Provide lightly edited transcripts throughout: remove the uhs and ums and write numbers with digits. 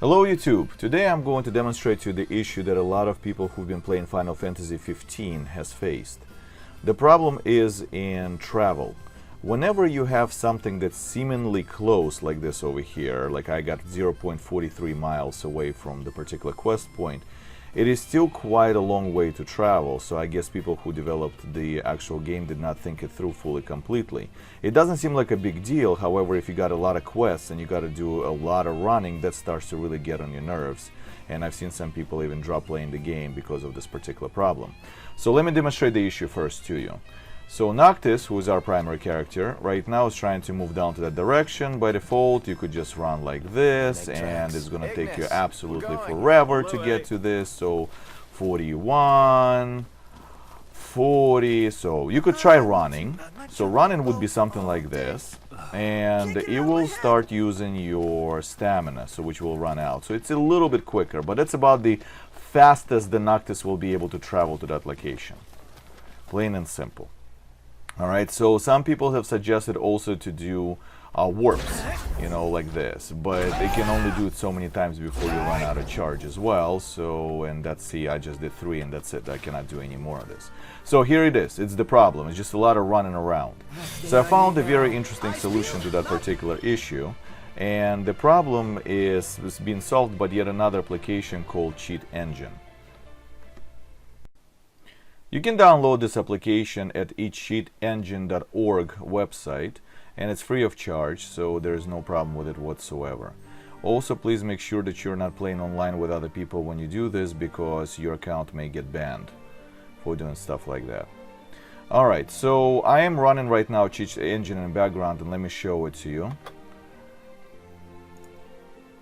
Hello YouTube! Today I'm going to demonstrate to you the issue that a lot of people who've been playing Final Fantasy 15 has faced. The problem is in travel. Whenever you have something that's seemingly close like this over here, like I got 0.43 miles away from the particular quest point, it is still quite a long way to travel, so I guess people who developed the actual game did not think it through fully completely. It doesn't seem like a big deal, however, if you got a lot of quests and you got to do a lot of running, that starts to really get on your nerves. And I've seen some people even drop playing the game because of this particular problem. So let me demonstrate the issue first to you. So Noctis, who is our primary character, right now is trying to move down to that direction. By default, you could just run like this, and it's going to take you absolutely forever to get to this. So 41, 40, so you could try running. So running would be something like this, and it will start using your stamina, so which will run out. So it's a little bit quicker, but that's about the fastest the Noctis will be able to travel to that location. Plain and simple. Alright, so some people have suggested also to do warps, you know, like this, but they can only do it so many times before you run out of charge as well. So, and that's, see, I just did 3 and that's it. I cannot do any more of this. So here it is. It's the problem. It's just a lot of running around. So I found a very interesting solution to that particular issue, and the problem is being solved by yet another application called Cheat Engine. You can download this application at cheatengine.org website, and it's free of charge, so there's no problem with it whatsoever. Also, please make sure that you're not playing online with other people when you do this, because your account may get banned for doing stuff like that. Alright, so I am running right now Cheat Engine in the background, and let me show it to you.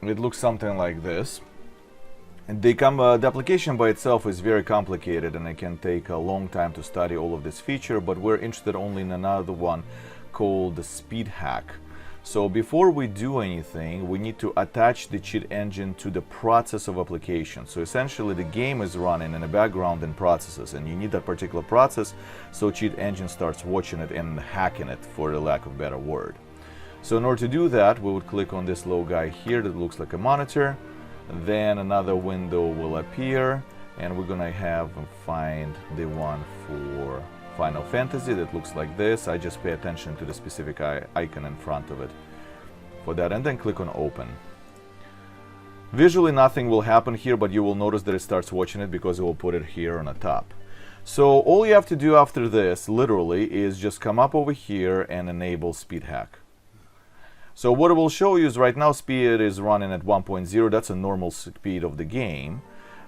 It looks something like this. And the application by itself is very complicated, and it can take a long time to study all of this feature, but we're interested only in another one called the speed hack. So before we do anything, we need to attach the cheat engine to the process of application. So essentially the game is running in the background in processes, and you need that particular process, so cheat engine starts watching it and hacking it, for the lack of a better word. So in order to do that, we would click on this little guy here that looks like a monitor. Then another window will appear, and we're gonna find the one for Final Fantasy that looks like this. I just pay attention to the specific icon in front of it for that, and then click on open. Visually nothing will happen here, but you will notice that it starts watching it because it will put it here on the top. So all you have to do after this, literally, is just come up over here and enable speed hack. So what it will show you is right now speed is running at 1.0. That's a normal speed of the game.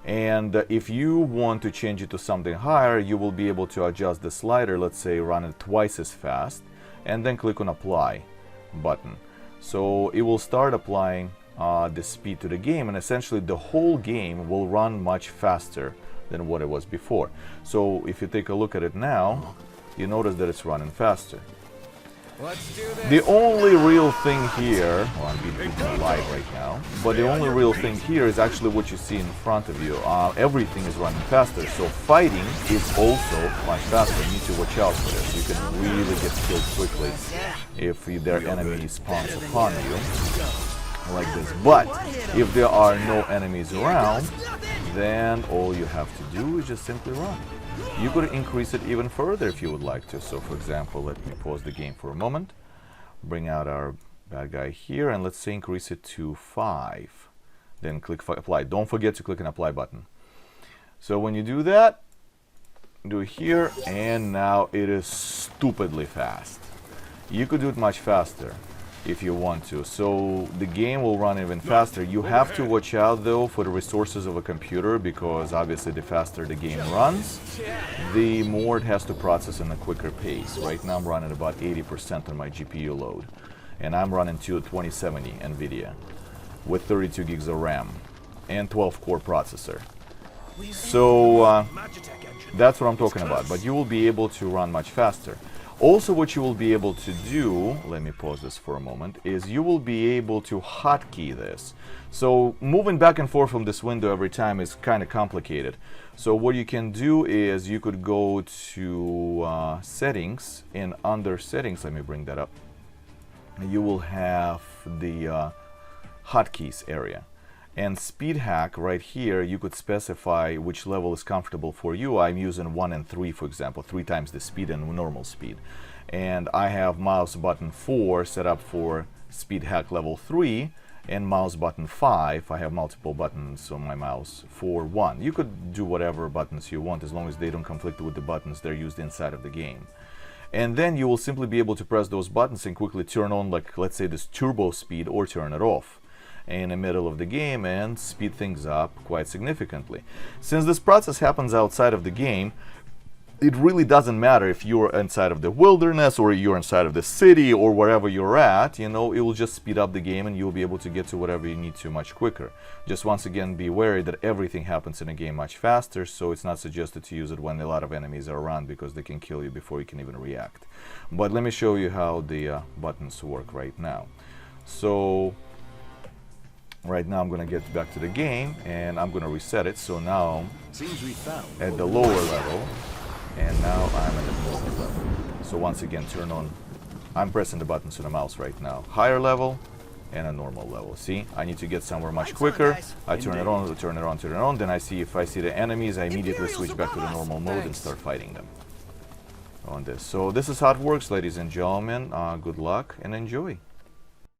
And if you want to change it to something higher, you will be able to adjust the slider, let's say run it twice as fast, and then click on apply button. So it will start applying the speed to the game, and essentially the whole game will run much faster than what it was before. So if you take a look at it now, you notice that it's running faster. The only real thing here, well, I'm being live right now, but the only real thing here is actually what you see in front of you. Everything is running faster, so fighting is also much faster. You need to watch out for this. You can really get killed quickly if their enemy spawns upon you, like this. But if there are no enemies around, then all you have to do is just simply run. You could increase it even further if you would like to. So for example, let me pause the game for a moment, bring out our bad guy here, and let's say increase it to 5. Then click apply. Don't forget to click an apply button. So when you do that, do it here, and now it is stupidly fast. You could do it much faster if you want to. So the game will run even faster. You have to watch out though for the resources of a computer, because obviously the faster the game runs, the more it has to process in a quicker pace. Right now I'm running about 80% on my GPU load, and I'm running to a 2070 NVIDIA with 32 gigs of RAM and 12 core processor. So that's what I'm talking about, but you will be able to run much faster. Also, what you will be able to do, let me pause this for a moment, is you will be able to hotkey this. So moving back and forth from this window every time is kind of complicated. So what you can do is you could go to settings, and under settings, let me bring that up, you will have the hotkeys area. And speed hack right here, you could specify which level is comfortable for you. I'm using 1 and 3, for example, 3 times the speed and normal speed. And I have mouse button 4 set up for speed hack level 3, and mouse button 5, I have multiple buttons on my mouse, for 1. You could do whatever buttons you want as long as they don't conflict with the buttons they're used inside of the game. And then you will simply be able to press those buttons and quickly turn on, like, let's say, this turbo speed, or turn it off in the middle of the game and speed things up quite significantly. Since this process happens outside of the game, it really doesn't matter if you're inside of the wilderness or you're inside of the city or wherever you're at, you know, it will just speed up the game and you'll be able to get to whatever you need to much quicker. Just once again, be wary that everything happens in a game much faster, so it's not suggested to use it when a lot of enemies are around because they can kill you before you can even react. But let me show you how the buttons work right now. So right now I'm going to get back to the game and I'm going to reset it. So now at the lower level, and now I'm at the normal level. So once again, turn on, I'm pressing the buttons on the mouse right now. Higher level and a normal level. See, I need to get somewhere much quicker. I turn it on, turn it on, turn it on. Then if I see the enemies, I immediately switch back to the normal mode and start fighting them on this. So this is how it works, ladies and gentlemen. Good luck and enjoy.